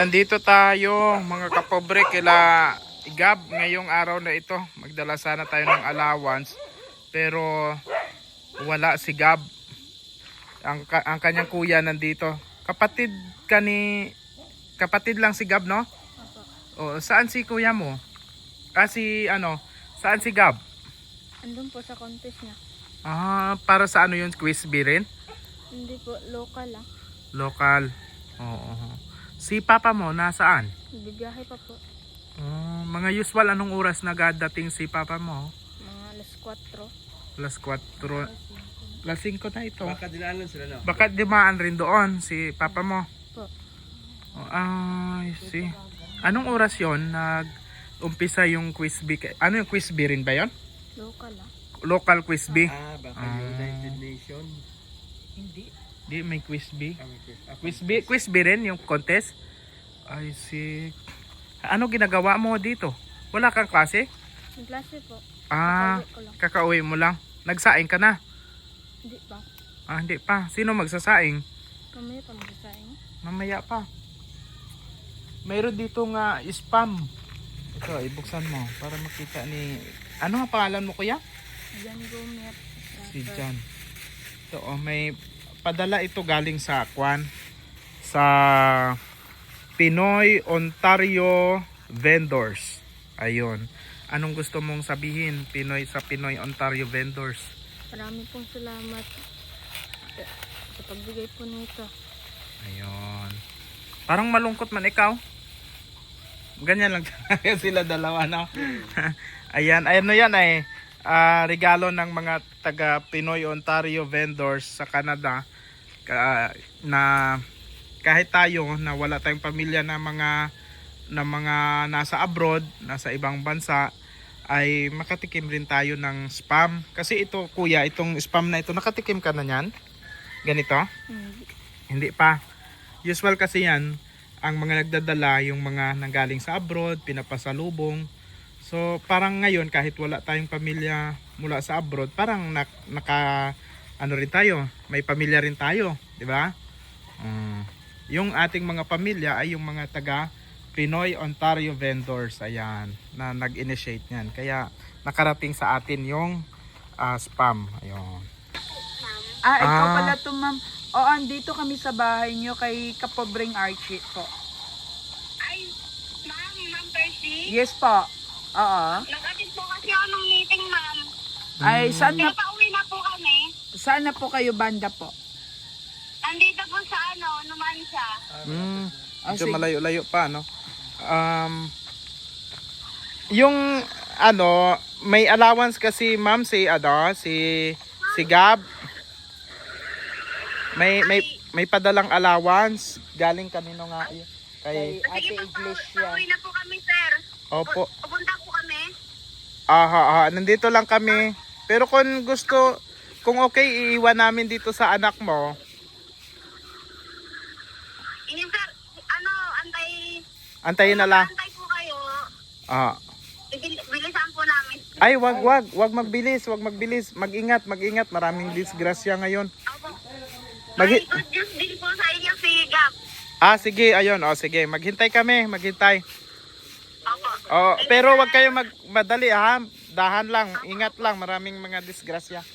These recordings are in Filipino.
Nandito tayo mga kapobre kila Gab ngayong araw na ito. Magdala sana tayo ng allowance pero wala si Gab. Ang kanyang kuya nandito. Kapatid lang si Gab, no? O, saan si kuya mo? Saan si Gab? Andun po sa contest niya. Para sa ano yun? Quiz bee rin? Hindi po, local lang. Local. Oo. Si papa mo nasaan? Bibiyahe pa po. Mga usual anong oras nagadating si papa mo? Mga alas 4. Alas 4. Alas 5 na ito. Baka dinaanan sila, no? Baka dimaan rin doon si papa mo. Po. I see. Anong oras yon nag-umpisa yung quiz bee? Ano yung quiz bee rin ba yon? Local lang. Local quiz bee? Baka United Nation. Hindi. Di, may quiz bee. Quiz. Quiz bee rin yung contest? I see. Ano ginagawa mo dito? Wala kang klase? Yung klase po. Kakauwi ko lang. Kakauwi mo lang. Nagsaing ka na? Hindi pa. Hindi pa. Sino magsasaing? Mamaya pa magsasaing. Mamaya pa. Mayroon dito nga spam. Ito, ibuksan mo para makita ni... Ano ang pangalan mo, kuya? Jan Gomet. Si Jan. Ito, may padala ito galing sa Kwan. Sa Pinoy Ontario Vendors. Ayun. Anong gusto mong sabihin sa Pinoy Ontario Vendors? Marami pong salamat sa pagbigay po nito. Ayun. Parang malungkot man ikaw. Ganyan lang sila dalawa, no? Ayan, ano yan ay regalo ng mga taga Pinoy Ontario Vendors sa Canada na kahit tayo na wala tayong pamilya na mga nasa abroad, nasa ibang bansa, ay makatikim rin tayo ng spam. Kasi ito, kuya, itong spam na ito, nakatikim ka na yan? Ganito? Hindi pa. Usual kasi yan, ang mga nagdadala, yung mga nanggaling sa abroad, pinapasalubong. So, parang ngayon, kahit wala tayong pamilya mula sa abroad, parang ano rin tayo, may pamilya rin tayo, di ba? Yung ating mga pamilya ay yung mga taga Pinoy Ontario Vendors, ayan, na nag-initiate niyan. Kaya nakarating sa atin yung spam. Ayun. Ikaw pala to, ma'am. Andito kami sa bahay nyo kay Kapobreng Archie po. Ay, ma'am Percy? Yes po. Oo. Nag-attend po kasi ako ng meeting, ma'am. Ay, saan Pero pauwi na po kami. na po kayo banda po? Nandito po sa Numancia. Medyo sige. malayo-layo pa, no? Yung may allowance kasi ma'am si Gab. May padalang allowance galing kanino nga kay Sige po, pauwi na po kami, sir. Opo. Pupunta po kami. Nandito lang kami. Pero kung okay, iiwan namin dito sa anak mo. Sir, Antayin na lang. antay po kayo. Bilisan po namin. Ay, wag magbilis. Mag-ingat. Maraming disgrasya ngayon. Opo. May good news din po sa inyo si Gab. Sige, ayun. Sige, maghintay kami, Opo. Pero wag kayong magmadali, ha. Dahan lang, ingat lang, maraming mga disgrasya.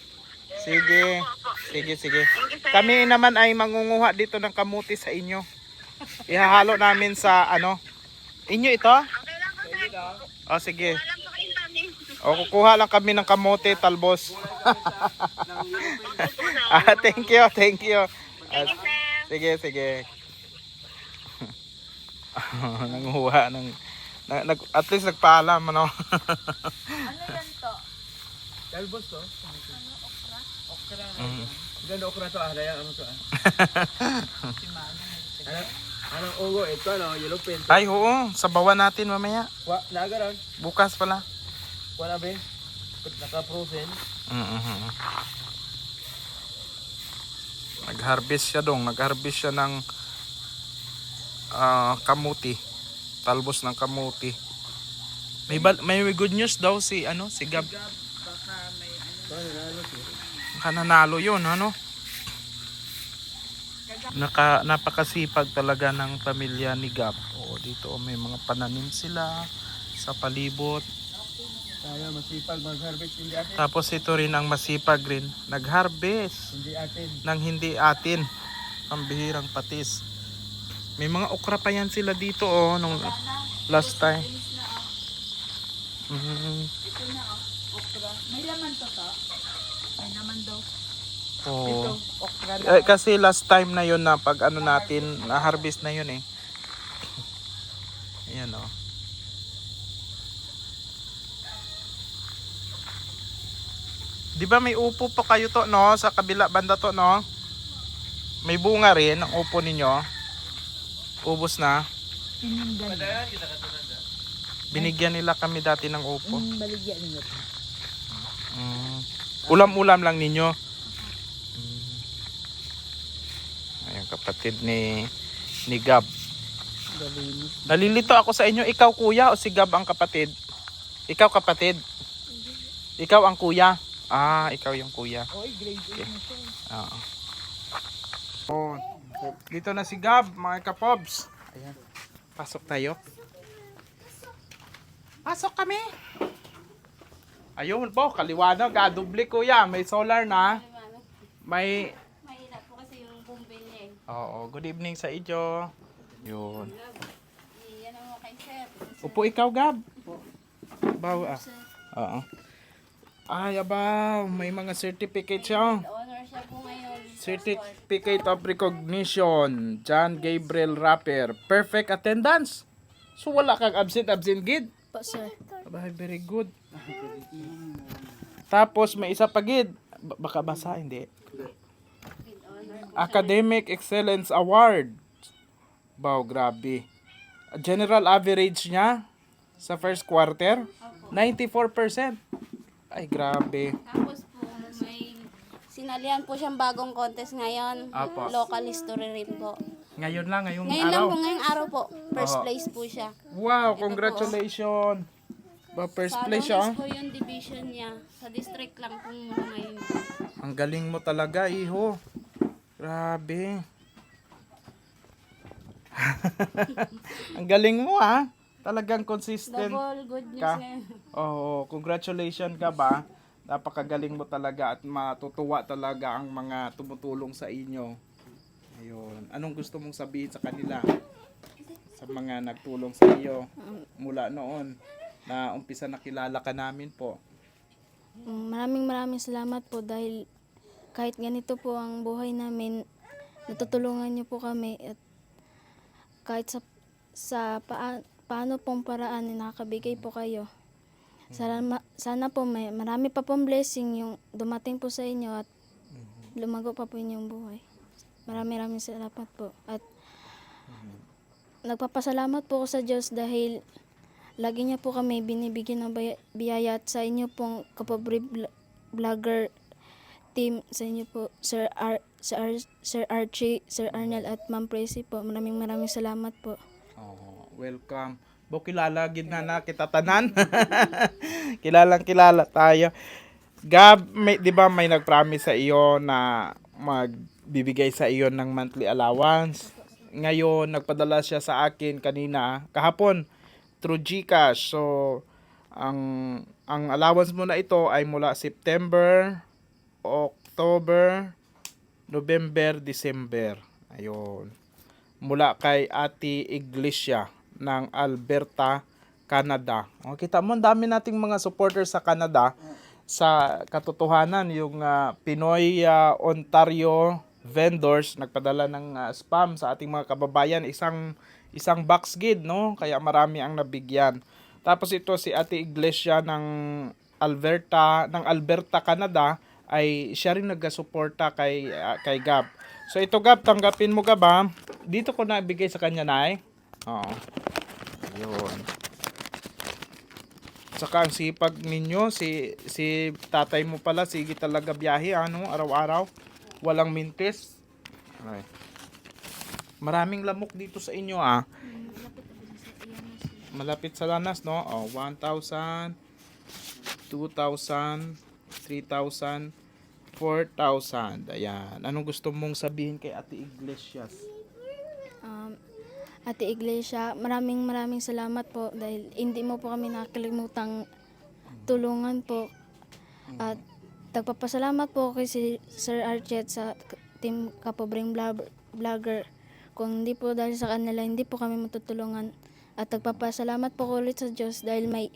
Sige. Thank you, sir. Kami naman ay mangunguha dito ng kamuti sa inyo. Ihahalo namin sa inyo ito? Okay lang po, sir. Sige. Alam po kayong tanin. Kukuha lang kami ng kamote, talbos. Thank you. Thank you, sir. Sige. Nanguha ng at least nagpaalam, ano? Ano yan to? Talbos to? Okra. Ganda okra to, ano to? Anong ugo? Ito, yellow pin. Ay, oo. Sabawan natin mamaya. Nagaran. Bukas pala. Wala ba? Naka-frozen. Nag-harvest siya ng kamuti. Talbos ng kamuti. May good news daw si Gab. Baka may Kananalo yun, ano? Napakasipag talaga ng pamilya ni Gab. O, dito may mga pananim sila sa palibot. Tayo masipag mag-harvest, hindi atin. Tapos ito rin ang masipag rin, nag-harvest Hindi atin. nang hindi atin. Pambihirang patis. May mga okra pa yan sila dito nung last time. Mhm. Ito na okra. May laman to. May naman daw. Oo. Ito, okra na. Kasi last time na yun na pag ano natin, na-harvest na yun eh. Ayan Di ba may upo pa kayo to, no? Sa kabila banda to, no? May bunga rin ang upo ninyo. Ubos na. Pinindan. Binigyan nila kami dati ng upo. Baligyan niyo. Mm. Ulam-ulam lang ninyo. Ayun, kapatid ni Gab. Nalilito ako sa inyo. Ikaw kuya o si Gab ang kapatid? Ikaw kapatid? Ikaw ang kuya? Ah, ikaw yung kuya. Oy, grade 8 na siya. Oo. Oh, dito na si Gab, mga kapobs. Ayan. Pasok tayo. Pasok kami. Ayun po, kaliwanag. Duble kuya. May solar na. May... Mahina po kasi yung bumbil niya eh. Oo, good evening sa inyo. Yun. Yan ang mga kay sir. Upo ikaw, Gab. Bawa. Oo. Ay, abaw. May mga certificate siya. Honor siya po ngayon. Certificate of Recognition. John Gabriel Rapper. Perfect attendance. So, wala kang absent gid. Po sir. Abay, very good. Tapos, may isa pa gid. Baka basa, hindi. Academic Excellence Award. Wow, grabe. General average niya sa first quarter, 94%. Ay, grabe. Tapos po may sinalihan po siyang bagong contest ngayon. Apo. Local history rin po. Ngayon lang, ngayong Ngayon lang araw. po, ngayong araw po. First Oo. place po siya. Wow, congratulations. Ba, first Sa place Lunes siya. po yung division niya. Sa district lang po muna ngayon. Ang galing mo talaga, iho. Grabe. Ang galing mo, ha. Talagang consistent. Double good news Ka? ngayon. Oo, congratulations ka ba? Napakagaling mo talaga at matutuwa talaga ang mga tumutulong sa inyo. Ayun. Anong gusto mong sabihin sa kanila? Sa mga nagtulong sa iyo mula noon na umpisa nakilala ka namin po. Maraming salamat po dahil kahit ganito po ang buhay namin, natutulungan niyo po kami at kahit paano pong paraan nakakabigay po kayo. Sana po marami pa pong blessing yung dumating po sa inyo at lumago pa po inyong buhay. Maraming salamat po. At nagpapasalamat po ako sa Diyos dahil lagi niya po kami binibigyan ng biyaya at sa inyo pong Kapobre Vlogger team, sa inyo po Sir Archie, Sir Arnel at Ma'am Presi po. Maraming salamat po. Oh, welcome. Bo kilala gid na kita tanan. Kilala tayo. Gab, 'di ba may nag-promise sa iyo na magbibigay sa iyo ng monthly allowance? Ngayon nagpadala siya sa akin kanina, kahapon through GCash. So ang allowance mo na ito ay mula September, October, November, December. Ayun. Mula kay Ate Iglesia ng Alberta, Canada. O, kita mo, ang dami nating mga supporters sa Canada. Sa katotohanan, yung Pinoy Ontario vendors nagpadala ng spam sa ating mga kababayan. Isang box gid, no? Kaya marami ang nabigyan. Tapos ito si Ate Iglesia ng Alberta, Canada, ay siya rin nagsuporta kay Gab. So ito Gab, tanggapin mo Gab ha. Dito ko na ibigay sa kanya na Oo. Ayun. Saka ang sipag ninyo, si tatay mo pala, sige talaga biyahe, araw-araw. Walang mintis. Ay. Maraming lamok dito sa inyo Malapit sa Lanas, no? 1,000, 2,000, 3,000, 4,000. Ayan. Anong gusto mong sabihin kay Ate Iglesias? Ate Iglesia, maraming salamat po dahil hindi mo po kami nakalimutang tulungan po. At nagpapasalamat po kay si Sir Archet sa Team Kapobreng Vlogger. Kung hindi po dahil sa kanila, hindi po kami matutulungan. At nagpapasalamat po ko ulit sa Diyos dahil may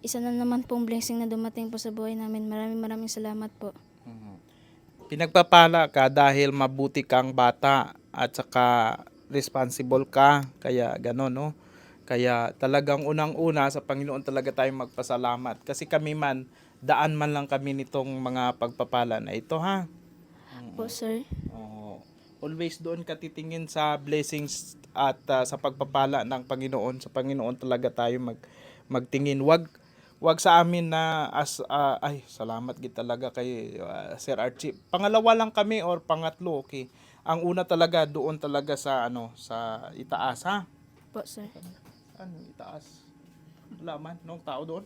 isa na naman pong blessing na dumating po sa buhay namin. Maraming salamat po. Pinagpapala ka dahil mabuti kang bata at saka responsible ka. Kaya gano'n, no? Kaya talagang unang-una sa Panginoon talaga tayong magpasalamat. Kasi kami man, daan man lang kami nitong mga pagpapala na ito, ha? Po, sir. Oo. Always doon ka titingin sa blessings at sa pagpapala ng Panginoon. Sa Panginoon talaga tayo magtingin. Wag sa amin na ay salamat gid talaga kay Sir Archie. Pangalawa lang kami or pangatlo, okay. Ang una talaga doon talaga sa sa itaas, ha. Po, sir. Ano itaas? Wala man nung tao doon.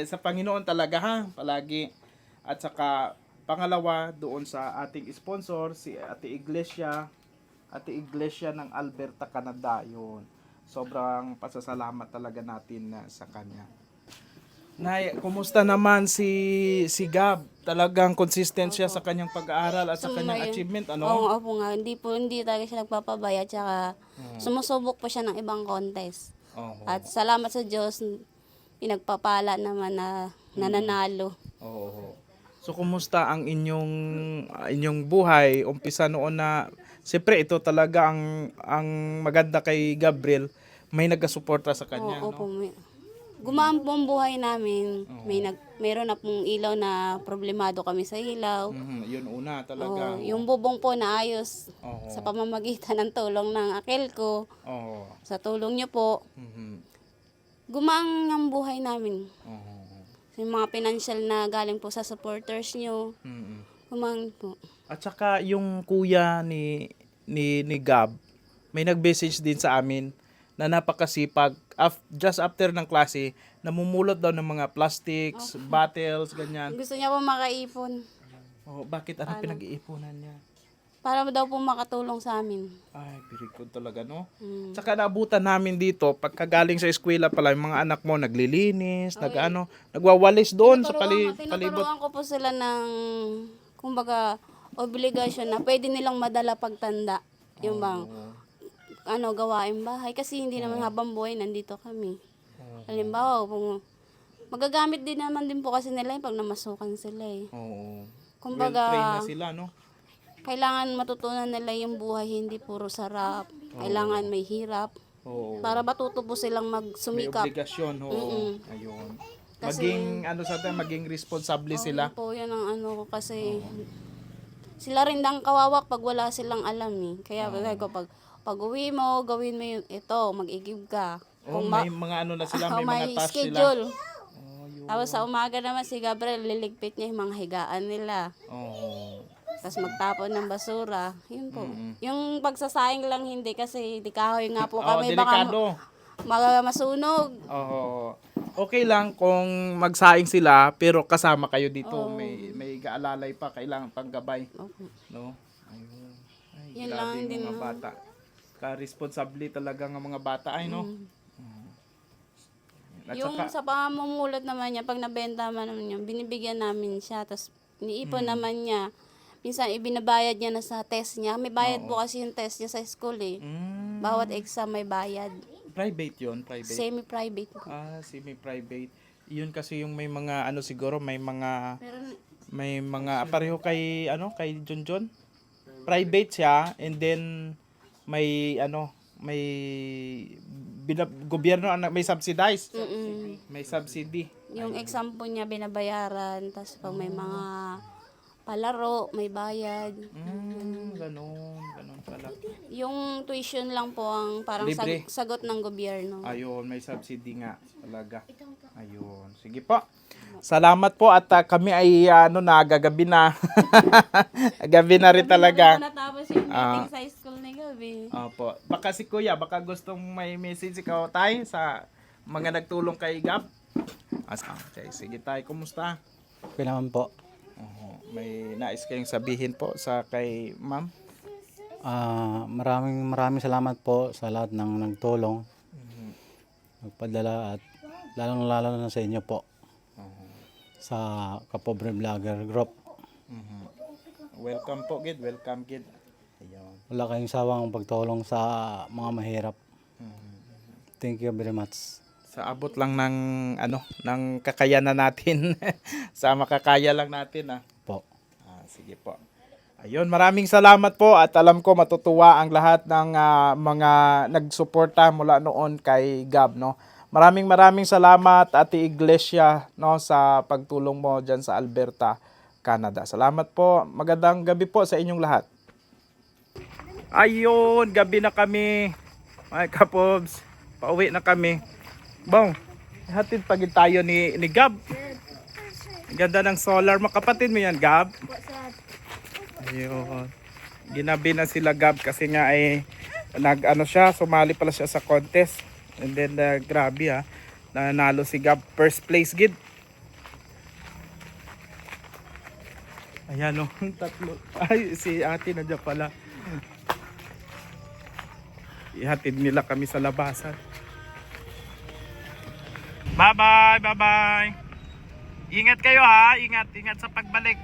Sa Panginoon talaga, ha, palagi. At saka pangalawa doon sa ating sponsor si Ate Iglesia ng Alberta, Canada, yun. Sobrang pasasalamat talaga natin sa kanya. Nay, kumusta naman si Gab? Talagang consistent siya sa kanyang pag-aaral at sa kanyang achievement, ano? Oo, opo nga. Hindi talaga siya nagpapabaya. Tsaka sumusubok po siya ng ibang contest. Oo. At salamat sa Diyos, pinagpapala naman na nananalo. Oo. So kumusta ang inyong buhay? Umpisa noon na siyempre ito talaga ang maganda kay Gabriel, may nagasuporta sa kanya, Oo, opo. no? Gumaan po ang buhay namin. Meron na pong ilaw na problemado kami sa ilaw. Yun una talaga. Yung bubong po naayos Oo. sa pamamagitan ng tulong ng akil ko. Oo. Sa tulong niyo po, gumaan ang buhay namin. Oo. Yung mga financial na galing po sa supporters niyo, gumaan po. At saka yung kuya ni Gab, may nag-message din sa amin na napakasipag. Just after ng klase, namumulot daw ng mga plastics, bottles, ganyan. Gusto niya po makaipon. Oh, bakit? Anong pinag-iipunan niya? Para daw po makatulong sa amin. Ay, very good talaga, no? Tsaka naabutan namin dito, pagkagaling sa eskwela pala, yung mga anak mo naglilinis, nagwawalis doon sa palibot. Tinuturuan ko po sila ng, kumbaga, obligasyon na pwede nilang madala pagtanda. Yung bang, gawain bahay. Kasi hindi naman habang buhay, nandito kami. Halimbawa, magagamit din naman din po kasi nila yung pag namasukan sila eh. Oo. Kumbaga, Well-trained na sila, no? kailangan matutunan nila yung buhay, hindi puro sarap. Kailangan may hirap. Oo. Para matuto po silang May magsumikap. obligasyon, oo. Ayun. Kasi- Maging responsable sila. Po, yan ang ko kasi sila rin ang kawawak pag wala silang alam eh. Kaya ko pag uwi mo, gawin mo yung ito, mag-igib ka. May mga na sila, may mga task schedule. sila. Tapos sa umaga naman si Gabriel, liligpit niya yung mga higaan nila. Oo. Tapos magtapon ng basura. Yun po. Yung pagsasaing lang hindi kasi di kahoy nga po kami. Delikado. Baka masunog. Oo. Okay lang kung magsaing sila pero kasama kayo dito. May gaalalay pa, kailangan pang gabay. No? Ayun. Ay, Yun grabe lang yung din, mga no? bata. Ka-responsable talaga ng mga bata ay, no? At Yung saka, sa pamumulot naman niya, pag nabenta naman niya, binibigyan namin siya. Tapos iniipon naman niya. Minsan ibinabayad niya na sa test niya. May bayad po kasi yung test niya sa school eh. Bawat exam may bayad. private yun, private. Semi-private po. Semi-private. Yun kasi yung may mga siguro may mga Pero pareho kay kay John. Private siya and then may gobyerno may subsidize. May subsidy. yung exam po niya binabayaran. Tapos pag may mga palaro, may bayad. Ganun pala. Yung tuition lang po ang parang Libre. sagot ng gobyerno. Ayun, may subsidy nga talaga. Ayun. Sige po. Salamat po at kami ay gagabi na. Gabi na rin talaga. Natapos yung meeting sa school ni Gabi. Opo. Baka si Kuya, baka gustong may message ikaw tayo sa mga nagtulong kay Gab. Okay, sige tayo. Kumusta? Okay naman po. May nais kayong sabihin po sa kay ma'am? Maraming salamat po sa lahat ng nagtulong, nagpadala, at lalong-lalo na sa inyo po, sa Kapobre Vlogger Group. Welcome po, Gid. Welcome, Gid. Ayun. Wala kayong sawang pagtulong sa mga mahirap. Thank you very much. Sa abot lang ng ng kakayanan natin. Sa makakaya lang natin Po. Sige po. Ayun, maraming salamat po at alam ko matutuwa ang lahat ng mga nagsuporta mula noon kay Gab, no. Maraming salamat Ate Iglesia, no, sa pagtulong mo diyan sa Alberta, Canada. Salamat po. Magandang gabi po sa inyong lahat. Ayun, gabi na kami. Mga kapobs, pauwi na kami. Bong, hatid pagin tayo ni Gab. Ang ganda ng solar. Makapatid mo yan, Gab? Ayun. Ginabi na sila, Gab, kasi nga sumali pala siya sa contest. And then, grabe nanalo si Gab. First place, Gid. Ayan, tatlo. Ay, si ate nandiyan pala. Ihatid nila kami sa labasan. Bye-bye, bye-bye. Ingat kayo, ha. Ingat sa pagbalik.